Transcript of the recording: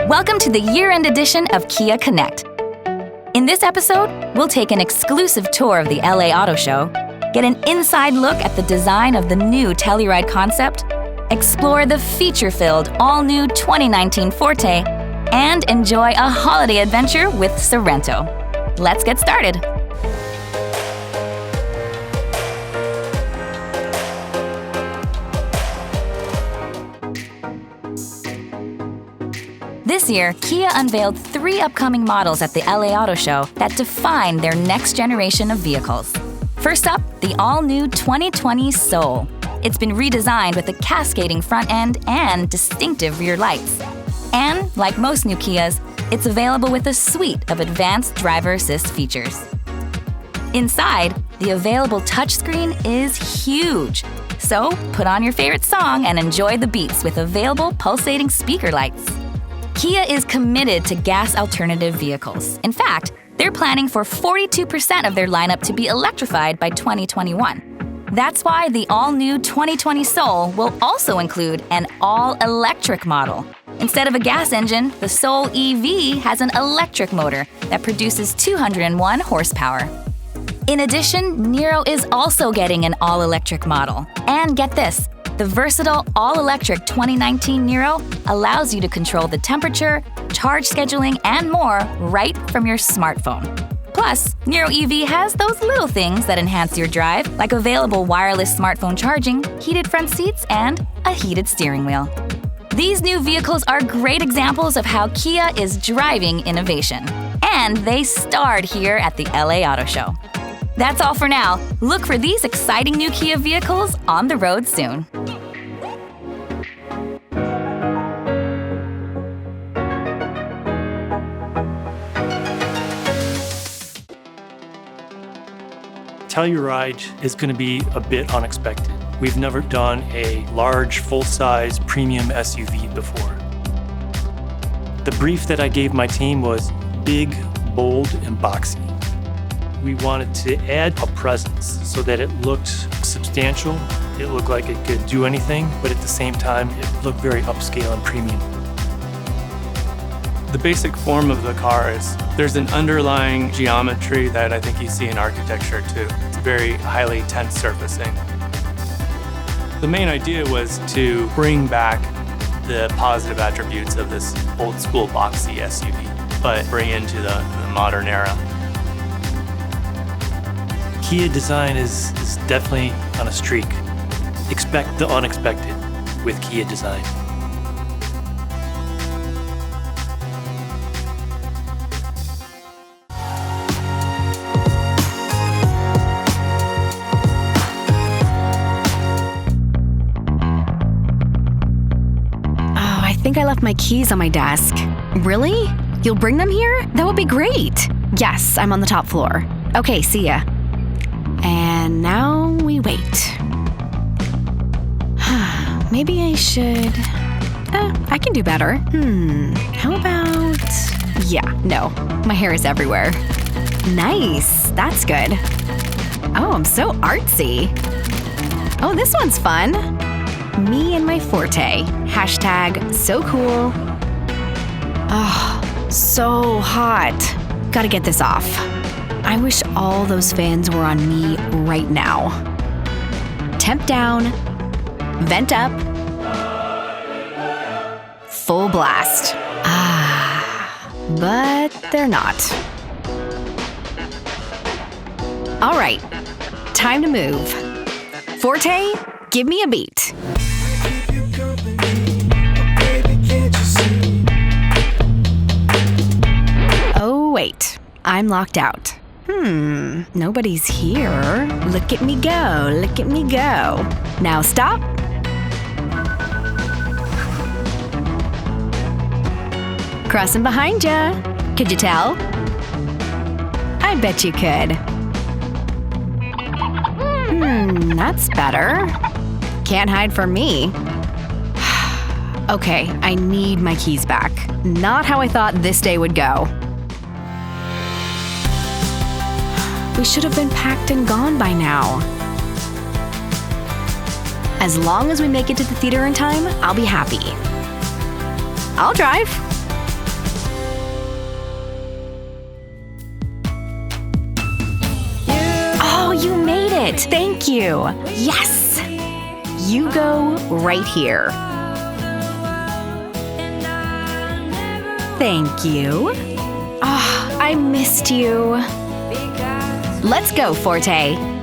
Welcome to the year-end edition of Kia Connect. In this episode, we'll take an exclusive tour of the LA Auto Show, get an inside look at the design of the new Telluride concept, explore the feature-filled all-new 2019 Forte, and enjoy a holiday adventure with Sorrento. Let's get started. This year, Kia unveiled 3 upcoming models at the LA Auto Show that define their next generation of vehicles. First up, the all-new 2020 Soul. It's been redesigned with a cascading front end and distinctive rear lights. And, like most new Kias, it's available with a suite of advanced driver assist features. Inside, the available touchscreen is huge. So, put on your favorite song and enjoy the beats with available pulsating speaker lights. Kia is committed to gas alternative vehicles. In fact, they're planning for 42% of their lineup to be electrified by 2021. That's why the all-new 2020 Soul will also include an all-electric model. Instead of a gas engine, the Soul EV has an electric motor that produces 201 horsepower. In addition, Nero is also getting an all-electric model. And get this, the versatile all-electric 2019 Nero allows you to control the temperature, charge scheduling, and more right from your smartphone. Plus, Nero EV has those little things that enhance your drive, like available wireless smartphone charging, heated front seats, and a heated steering wheel. These new vehicles are great examples of how Kia is driving innovation. And they starred here at the LA Auto Show. That's all for now. Look for these exciting new Kia vehicles on the road soon. Telluride is going to be a bit unexpected. We've never done a large, full-size premium SUV before. The brief that I gave my team was big, bold, and boxy. We wanted to add a presence so that it looked substantial, it looked like it could do anything, but at the same time, it looked very upscale and premium. The basic form of the car is there's an underlying geometry that I think you see in architecture too. It's very highly tense surfacing. The main idea was to bring back the positive attributes of this old school boxy SUV, but bring into the modern era. Kia design is definitely on a streak. Expect the unexpected with Kia design. I think I left my keys on my desk. Really? You'll bring them here? That would be great. Yes, I'm on the top floor. Okay, see ya. And now we wait. Maybe I should... I can do better. How about... Yeah, no. My hair is everywhere. Nice. That's good. Oh, I'm so artsy. Oh, this one's fun. Me and my Forte. Hashtag so cool. Oh, so hot. Gotta get this off. I wish all those fans were on me right now. Temp down, vent up, full blast. But they're not. All right, time to move. Forte, give me a beat. Oh, wait, I'm locked out. Nobody's here. Look at me go, look at me go. Now stop. Crossing behind ya. Could you tell? I bet you could. That's better. Can't hide from me. Okay, I need my keys back. Not how I thought this day would go. We should have been packed and gone by now. As long as we make it to the theater in time, I'll be happy. I'll drive. it. Thank you. Yes. You go right here. Thank you. Ah, I missed you. Let's go, Forte.